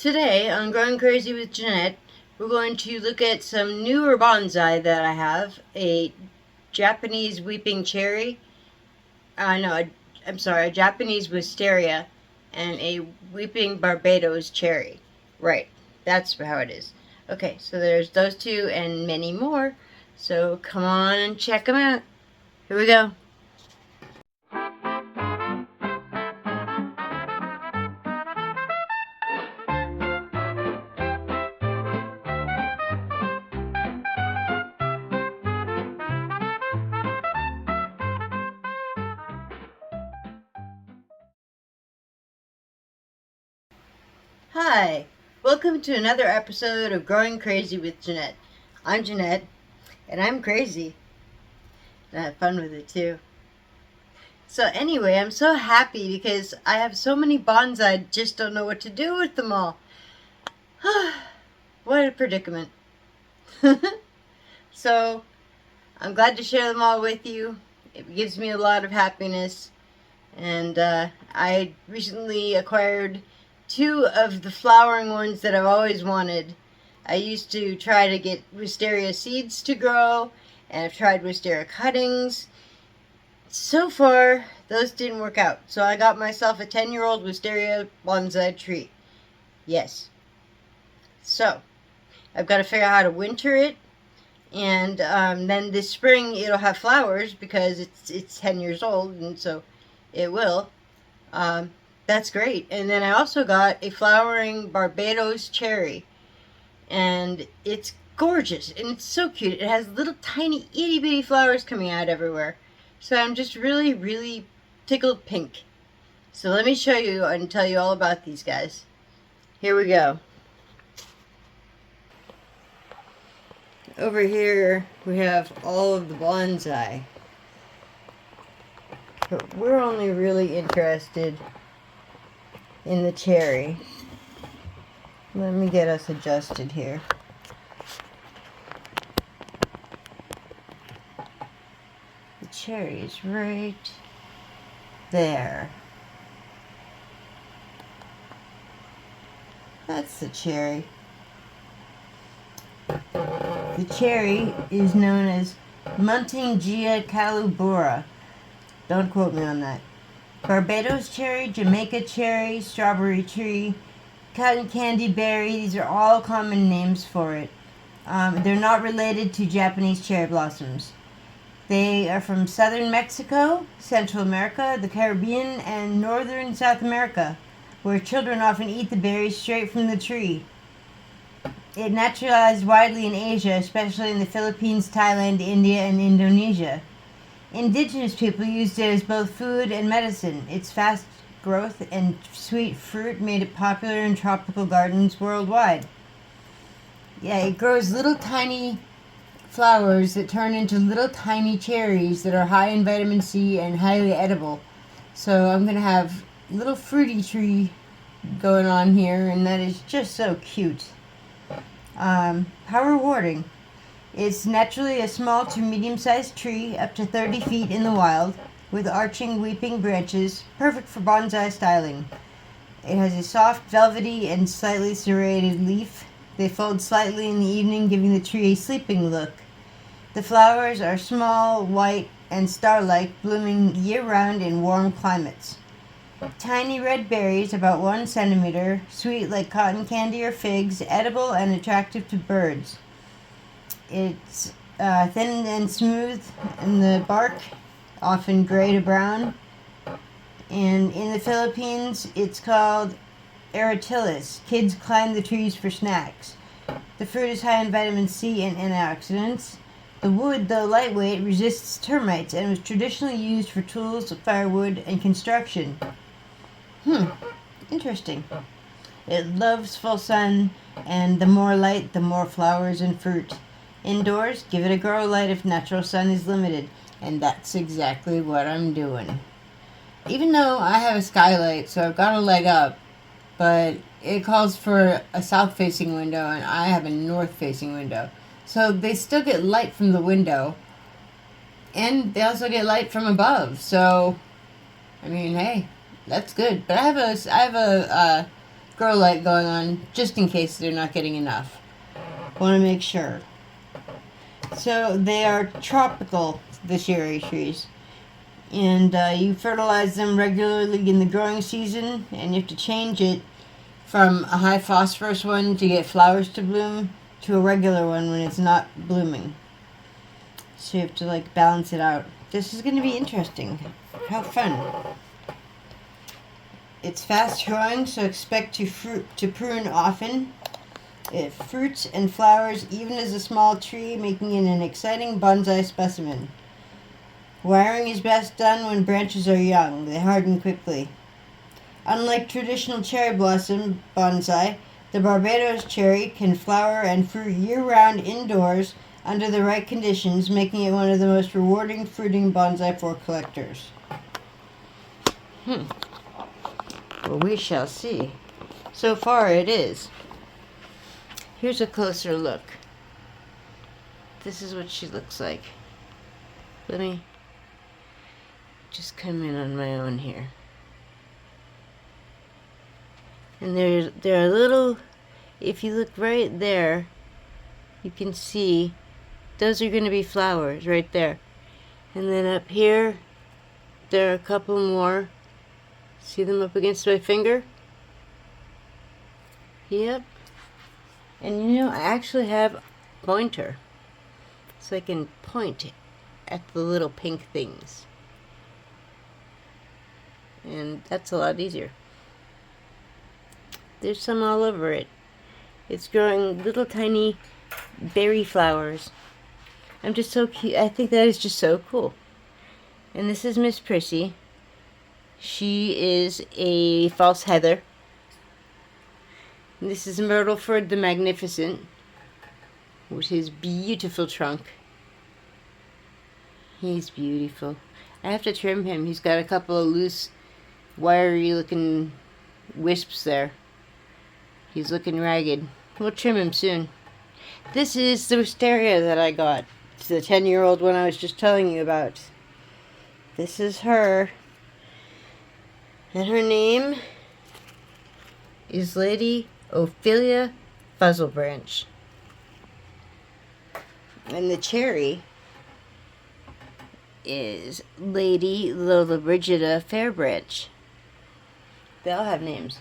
Today on Growing Crazy with Jeanette, we're going to look at some newer bonsai that I have. A Japanese weeping cherry. A Japanese wisteria and a weeping Barbados cherry. Right, that's how it is. Okay, so there's those two and many more. So come on and check them out. Here we go. Hi, welcome to another episode of Growing Crazy with Jeanette. I'm Jeanette, and I'm crazy. And I have fun with it too. So anyway, I'm so happy because I have so many bonsai, I just don't know what to do with them all. What a predicament. So, I'm glad to share them all with you. It gives me a lot of happiness. And I recently acquired two of the flowering ones that I've always wanted. I used to try to get wisteria seeds to grow, and I've tried wisteria cuttings. So far, those didn't work out. So I got myself a 10-year-old wisteria bonsai tree. Yes. So, I've got to figure out how to winter it. And then this spring it'll have flowers because it's 10 years old, and so it will. That's great. And then I also got a flowering Barbados cherry. And it's gorgeous. And it's so cute. It has little tiny itty bitty flowers coming out everywhere. So I'm just really, really tickled pink. So let me show you and tell you all about these guys. Here we go. Over here we have all of the bonsai. But we're only really interested in the cherry. Let me get us adjusted here. The cherry is right there. That's the cherry. The cherry is known as Muntingia calubura. Don't quote me on that. Barbados cherry, Jamaica cherry, strawberry tree, cotton candy berry, these are all common names for it. They're not related to Japanese cherry blossoms. They are from southern Mexico, Central America, the Caribbean, and northern South America, where children often eat the berries straight from the tree. It naturalized widely in Asia, especially in the Philippines, Thailand, India, and Indonesia. Indigenous people used it as both food and medicine. Its fast growth and sweet fruit made it popular in tropical gardens worldwide. Yeah, it grows little tiny flowers that turn into little tiny cherries that are high in vitamin C and highly edible. So I'm going to have a little fruity tree going on here, and that is just so cute. How rewarding. It's naturally a small to medium-sized tree, up to 30 feet in the wild, with arching weeping branches, perfect for bonsai styling. It has a soft, velvety, and slightly serrated leaf. They fold slightly in the evening, giving the tree a sleeping look. The flowers are small, white, and star-like, blooming year-round in warm climates. Tiny red berries, about 1 centimeter, sweet like cotton candy or figs, edible and attractive to birds. It's thin and smooth in the bark, often gray to brown. And in the Philippines, it's called aratilis. Kids climb the trees for snacks. The fruit is high in vitamin C and antioxidants. The wood, though lightweight, resists termites and was traditionally used for tools, firewood, and construction. Interesting. It loves full sun, and the more light, the more flowers and fruit. Indoors, give it a grow light if natural sun is limited, and that's exactly what I'm doing. Even though I have a skylight, so I've got a leg up, but it calls for a south-facing window, and I have a north-facing window. So they still get light from the window, and they also get light from above. So, I mean, hey, that's good. But I have a grow light going on, just in case they're not getting enough. Want to make sure. So they are tropical, the cherry trees. And you fertilize them regularly in the growing season, and you have to change it from a high phosphorus one to get flowers to bloom to a regular one when it's not blooming. So you have to like balance it out. This is going to be interesting. How fun. It's fast growing, so expect to prune often. It fruits and flowers even as a small tree, making it an exciting bonsai specimen. Wiring is best done when branches are young. They harden quickly. Unlike traditional cherry blossom bonsai, the Barbados cherry can flower and fruit year-round indoors under the right conditions, making it one of the most rewarding fruiting bonsai for collectors. Well, we shall see. So far it is. Here's a closer look. This is what she looks like. Let me just come in on my own here. And there are little, if you look right there, you can see those are going to be flowers right there. And then up here, there are a couple more. See them up against my finger? Yep. And you know, I actually have a pointer, so I can point at the little pink things. And that's a lot easier. There's some all over it. It's growing little tiny berry flowers. I'm just so cute. I think that is just so cool. And this is Miss Prissy. She is a false heather. And this is Myrtleford the Magnificent, with his beautiful trunk. He's beautiful. I have to trim him. He's got a couple of loose, wiry looking wisps there. He's looking ragged. We'll trim him soon. This is the Wisteria that I got. It's the 10-year-old one I was just telling you about. This is her. And her name is Lady Ophelia Fuzzlebranch. And the cherry is Lady Lollobrigida Fairbranch. They all have names.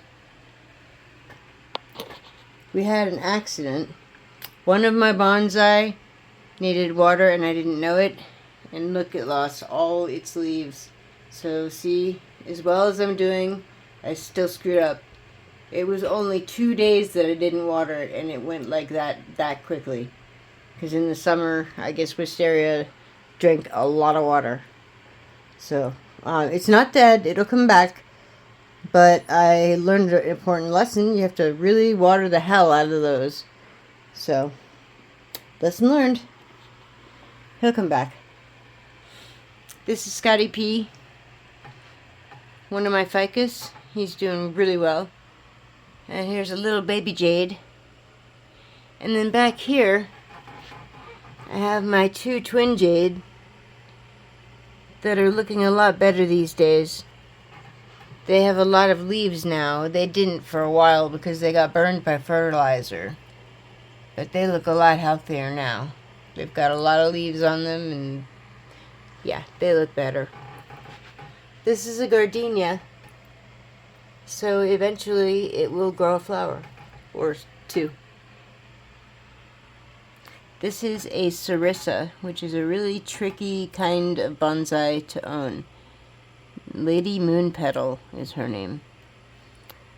We had an accident. One of my bonsai needed water and I didn't know it. And look, it lost all its leaves. So see, as well as I'm doing, I still screwed up. It was only 2 days that I didn't water it, and it went like that quickly. Because in the summer, I guess Wisteria drank a lot of water. So, it's not dead. It'll come back. But I learned an important lesson. You have to really water the hell out of those. So, lesson learned. He'll come back. This is Scotty P. One of my ficus. He's doing really well. And here's a little baby jade. And then back here, I have my two twin jade that are looking a lot better these days. They have a lot of leaves now. They didn't for a while because they got burned by fertilizer. But they look a lot healthier now. They've got a lot of leaves on them and yeah, they look better. This is a gardenia. So eventually it will grow a flower or two. This is a sarissa, which is a really tricky kind of bonsai to own. Lady Moonpetal is her name.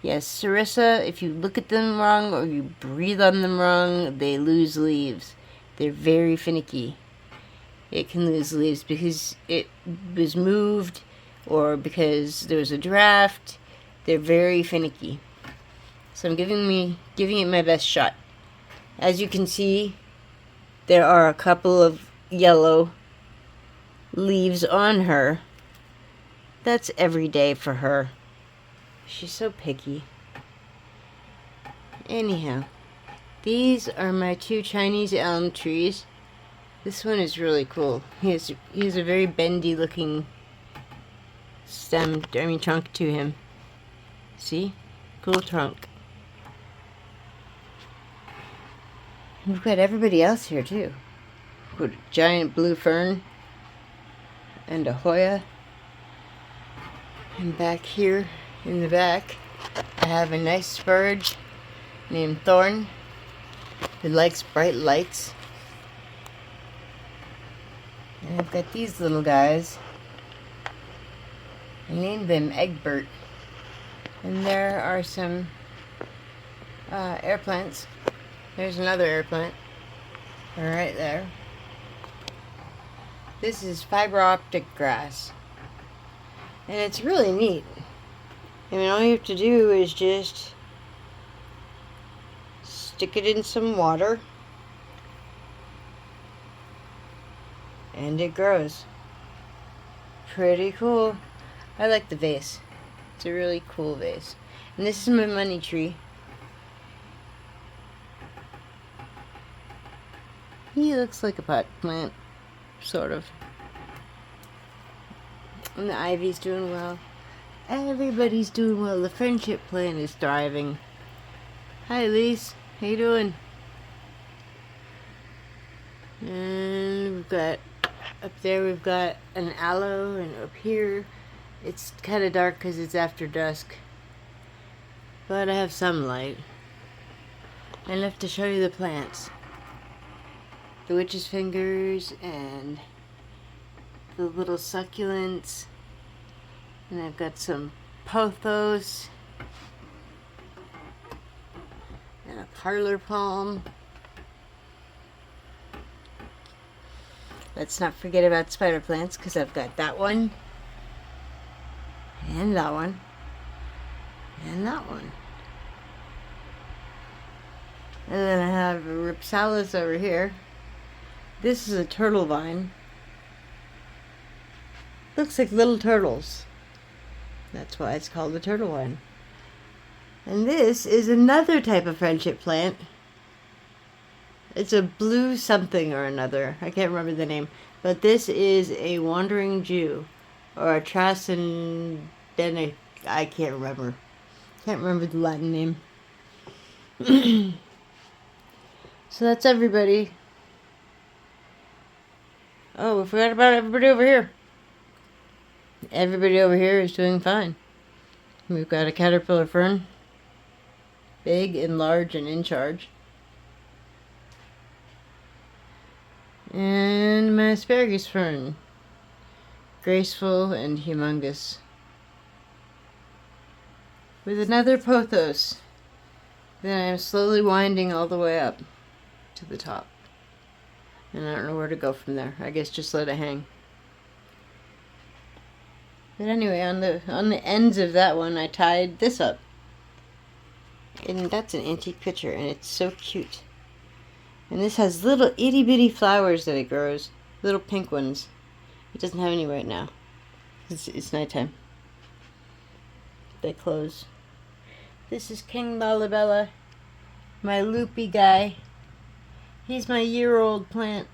Yes, sarissa, if you look at them wrong or you breathe on them wrong, they lose leaves. They're very finicky. It can lose leaves because it was moved or because there was a draft. They're very finicky. So I'm giving it my best shot. As you can see, there are a couple of yellow leaves on her. That's every day for her. She's so picky. Anyhow, these are my two Chinese elm trees. This one is really cool. He has a very bendy looking trunk to him. See? Cool trunk. We've got everybody else here too. We've got a giant blue fern and a Hoya. And back here in the back, I have a nice spurge named Thorn who likes bright lights. And I've got these little guys. I named them Egbert. And there are some air plants. There's another air plant. Right there. This is fiber optic grass. And it's really neat. I mean, all you have to do is just stick it in some water and it grows. Pretty cool. I like the vase. It's a really cool vase. And this is my money tree. He looks like a pot plant, sort of. And the ivy's doing well. Everybody's doing well. The friendship plant is thriving. Hi, Elise. How you doing? And we've got up there. We've got an aloe, and up here, it's kind of dark because it's after dusk. But I have some light. Enough to show you the plants. The witch's fingers and the little succulents. And I've got some pothos and a parlor palm. Let's not forget about spider plants because I've got that one and that one and that one. And then I have a ripsalis over here. This is a turtle vine. Looks like little turtles. That's why it's called the turtle vine. And this is another type of friendship plant. It's a blue something or another. I can't remember the name. But this is a wandering Jew. Or a transcendenic. I can't remember. Can't remember the Latin name. So that's everybody. Oh, we forgot about everybody over here. Everybody over here is doing fine. We've got a caterpillar fern. Big and large and in charge. And my asparagus fern. Graceful and humongous. With another pothos. Then I'm slowly winding all the way up to the top. And I don't know where to go from there. I guess just let it hang. But anyway, on the ends of that one, I tied this up. And that's an antique picture, and it's so cute. And this has little itty bitty flowers that it grows. Little pink ones. It doesn't have any right now. It's nighttime. They close. This is King Lalabella, my loopy guy. He's my year-old plant.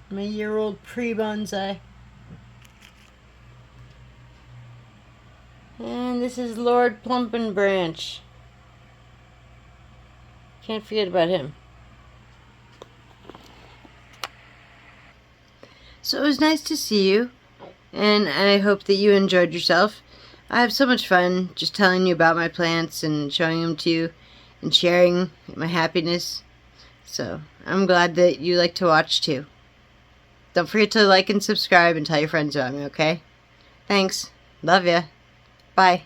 My year-old pre-bonsai. And this is Lord Plump and Branch. Can't forget about him. So it was nice to see you, and I hope that you enjoyed yourself. I have so much fun just telling you about my plants and showing them to you and sharing my happiness. So I'm glad that you like to watch too. Don't forget to like and subscribe and tell your friends about me, okay? Thanks. Love ya. Bye.